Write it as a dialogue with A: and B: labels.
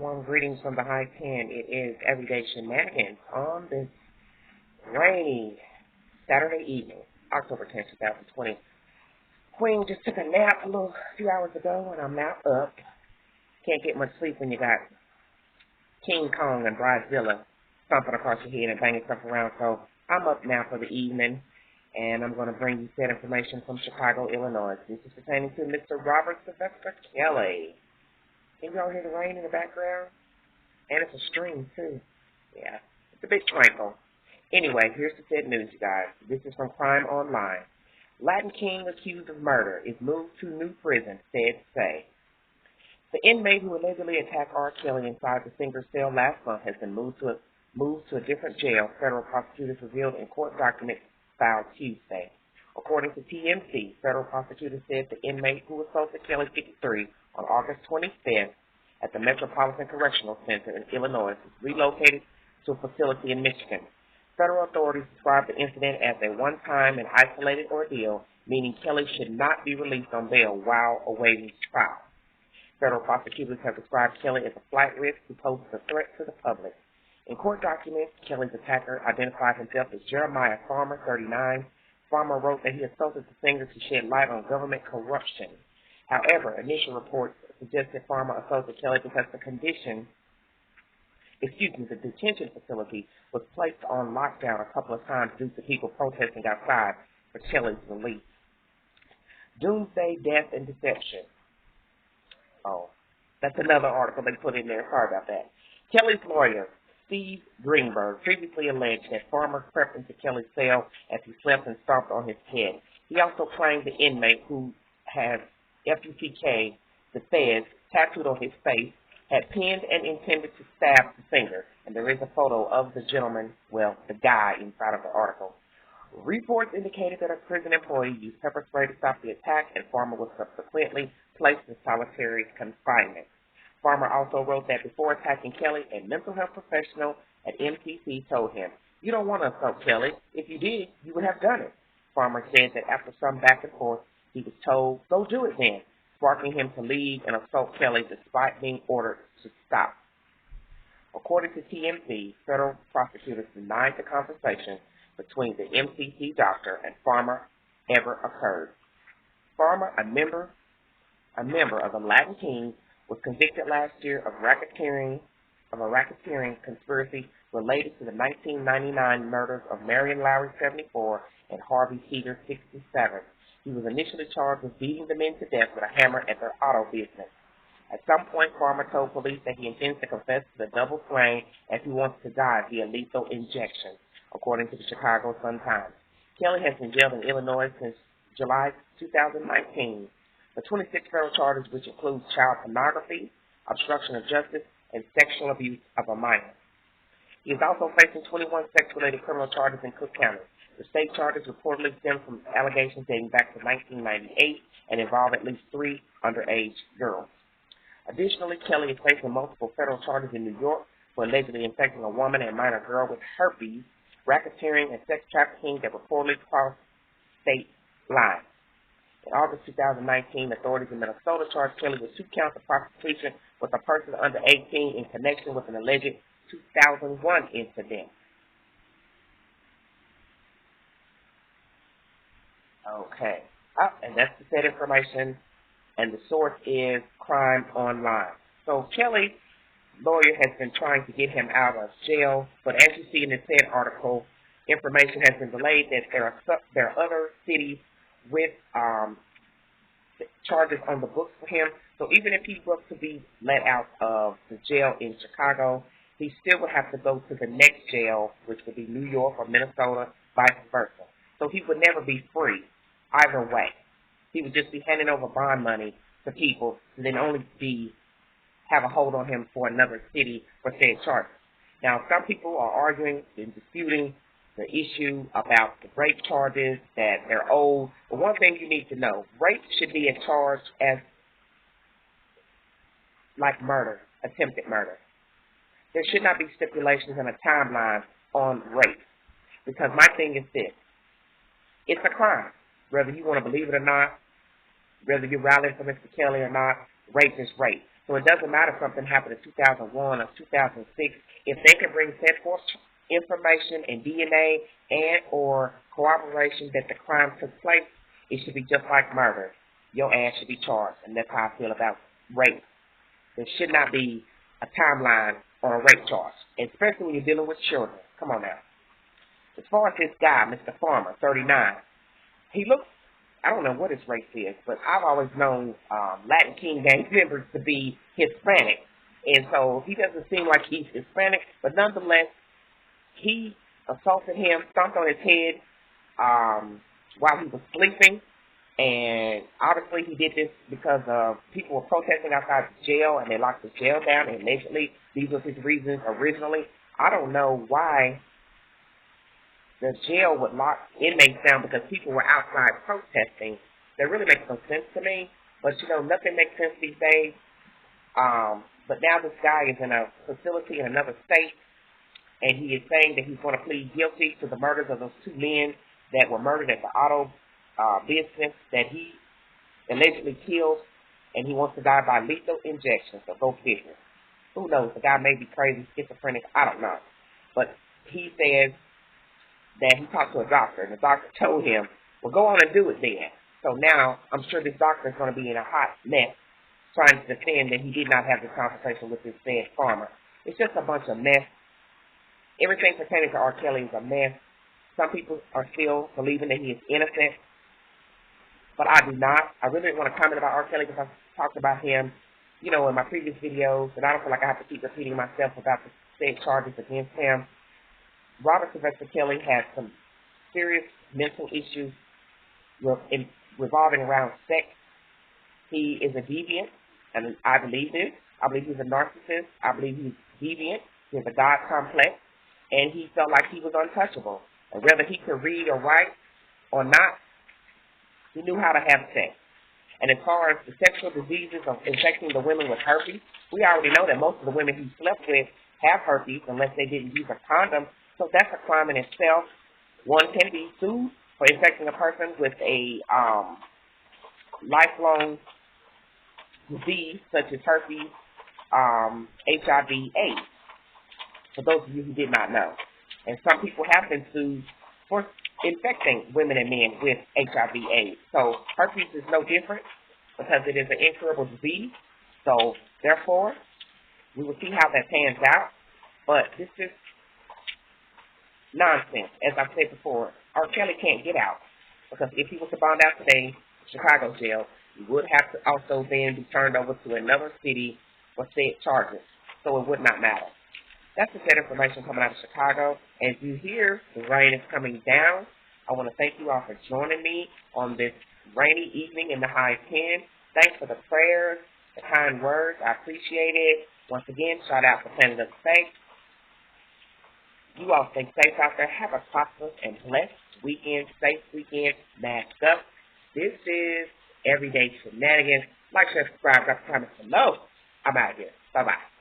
A: Warm greetings from the High 10. It is Everyday Shenanigans on this rainy Saturday evening, October 10th, 2020. Queen just took a nap a few hours ago, and I'm now up. Can't get much sleep when you got King Kong and Bridezilla stomping across your head and banging stuff around. So I'm up now for the evening, and I'm going to bring you said information from Chicago, Illinois. This is pertaining to Mr. Robert Sylvester Kelly. Can y'all hear the rain in the background? And it's a stream, too. Yeah, it's a bit tranquil. Anyway, here's the said news, you guys. This is from Crime Online. Latin King accused of murder is moved to new prison, feds say. The inmate who allegedly attacked R.Kelly inside the singer's cell last month has been moved to a different jail, federal prosecutors revealed in court documents filed Tuesday. According to TMZ, federal prosecutors said the inmate who assaulted Kelly, 53, on August 25th at the Metropolitan Correctional Center in Illinois was relocated to a facility in Michigan. Federal authorities described the incident as a one-time and isolated ordeal, meaning Kelly should not be released on bail while awaiting trial. Federal prosecutors have described Kelly as a flight risk who poses a threat to the public. In court documents, Kelly's attacker identified himself as Jeremiah Farmer, 39. Farmer wrote that he assaulted the singer to shed light on government corruption. However, initial reports suggested Farmer assaulted Kelly because the detention facility was placed on lockdown a couple of times due to people protesting outside for Kelly's release. Doomsday, Death, and Deception. Oh, that's another article they put in there. Sorry about that. Kelly's lawyer, Steve Greenberg, previously alleged that Farmer crept into Kelly's cell as he slept and stomped on his head. He also claimed the inmate, who has FUCK, the feds, tattooed on his face, had pinned and intended to stab the singer. And there is a photo of the gentleman, well, the guy inside of the article. Reports indicated that a prison employee used pepper spray to stop the attack, and Farmer was subsequently placed in solitary confinement. Farmer also wrote that before attacking Kelly, a mental health professional at MTC told him, "You don't want to assault Kelly. If you did, you would have done it." Farmer said that after some back and forth, he was told, "Go do it then," sparking him to leave and assault Kelly despite being ordered to stop. According to TMZ, federal prosecutors denied the conversation between the MCC doctor and Farmer ever occurred. Farmer, a member of the Latin Kings, was convicted last year of a racketeering conspiracy related to the 1999 murders of Marion Lowry, 74, and Harvey Teeter, 67. He was initially charged with beating the men to death with a hammer at their auto business. At some point, Farmer told police that he intends to confess to the double slaying as he wants to die via lethal injection, according to the Chicago Sun-Times. Kelly has been jailed in Illinois since July 2019. The 26 federal charges, which include child pornography, obstruction of justice, and sexual abuse of a minor. He is also facing 21 sex-related criminal charges in Cook County. The state charges reportedly stem from allegations dating back to 1998 and involve at least 3 underage girls. Additionally, Kelly is facing multiple federal charges in New York for allegedly infecting a woman and minor girl with herpes, racketeering, and sex trafficking that reportedly crossed state lines. In August 2019, authorities in Minnesota charged Kelly with 2 counts of prostitution with a person under 18 in connection with an alleged 2001 incident. Okay. And that's the said information, and the source is Crime Online. So Kelly's lawyer has been trying to get him out of jail, but as you see in the said article, information has been relayed that there are other cities with charges on the books for him. So even if he was to be let out of the jail in Chicago, he still would have to go to the next jail, which would be New York or Minnesota, vice versa. So he would never be free either way. He would just be handing over bond money to people and then only have a hold on him for another city for said charges. Now, some people are arguing and disputing the issue about the rape charges, that they're old. But one thing you need to know, rape should be a charge as like murder, attempted murder. There should not be stipulations and a timeline on rape. Because my thing is this, it's a crime. Whether you want to believe it or not, whether you're rallying for Mr. Kelly or not, rape is rape. So it doesn't matter if something happened in 2001 or 2006. If they can bring set forth information and DNA and or corroboration that the crime took place, it should be just like murder. Your ass should be charged, and that's how I feel about rape. There should not be a timeline on a rape charge, especially when you're dealing with children. Come on now. As far as this guy, Mr. Farmer, 39, he looks, I don't know what his race is, but I've always known Latin King gang members to be Hispanic. And so he doesn't seem like he's Hispanic, but nonetheless, he assaulted him, stomped on his head while he was sleeping. And obviously he did this because people were protesting outside the jail, and they locked the jail down, and allegedly these were his reasons originally. I don't know why the jail would lock inmates down because people were outside protesting. That really makes no sense to me. But, you know, nothing makes sense these days. But now this guy is in a facility in another state, and he is saying that he's going to plead guilty to the murders of those two men that were murdered at the auto business that he allegedly killed, and he wants to die by lethal injection. So go figure. Who knows? The guy may be crazy, schizophrenic. I don't know. But he says that he talked to a doctor, and the doctor told him, well, go on and do it then. So now I'm sure this doctor is going to be in a hot mess trying to defend that he did not have this conversation with this said farmer. It's just a bunch of mess. Everything pertaining to R. Kelly is a mess. Some people are still believing that he is innocent, but I do not. I really didn't want to comment about R. Kelly because I've talked about him, you know, in my previous videos, and I don't feel like I have to keep repeating myself about the said charges against him. Robert Sylvester Kelly has some serious mental issues revolving around sex. He is a deviant, and I believe this. I believe he's a narcissist. I believe he's deviant. He has a God complex, and he felt like he was untouchable. And whether he could read or write or not, he knew how to have sex. And as far as the sexual diseases of infecting the women with herpes, we already know that most of the women he slept with have herpes unless they didn't use a condom. So that's a crime in itself. One can be sued for infecting a person with a lifelong disease such as herpes, HIV/AIDS, for those of you who did not know. And some people have been sued for infecting women and men with HIV/AIDS. So herpes is no different because it is an incurable disease. So therefore, we will see how that pans out. But this is nonsense. As I've said before, R. Kelly can't get out because if he was to bond out today, Chicago jail, he would have to also then be turned over to another city for said charges. So it would not matter. That's the said information coming out of Chicago. As you hear, the rain is coming down. I want to thank you all for joining me on this rainy evening in the high 10. Thanks for the prayers, the kind words. I appreciate it. Once again, shout out to Planet of Faith. You all stay safe out there. Have a prosperous and blessed weekend, safe weekend. Mask up. This is Everyday Shenanigans. Like, share, subscribe, drop a comment below. I'm out of here. Bye-bye.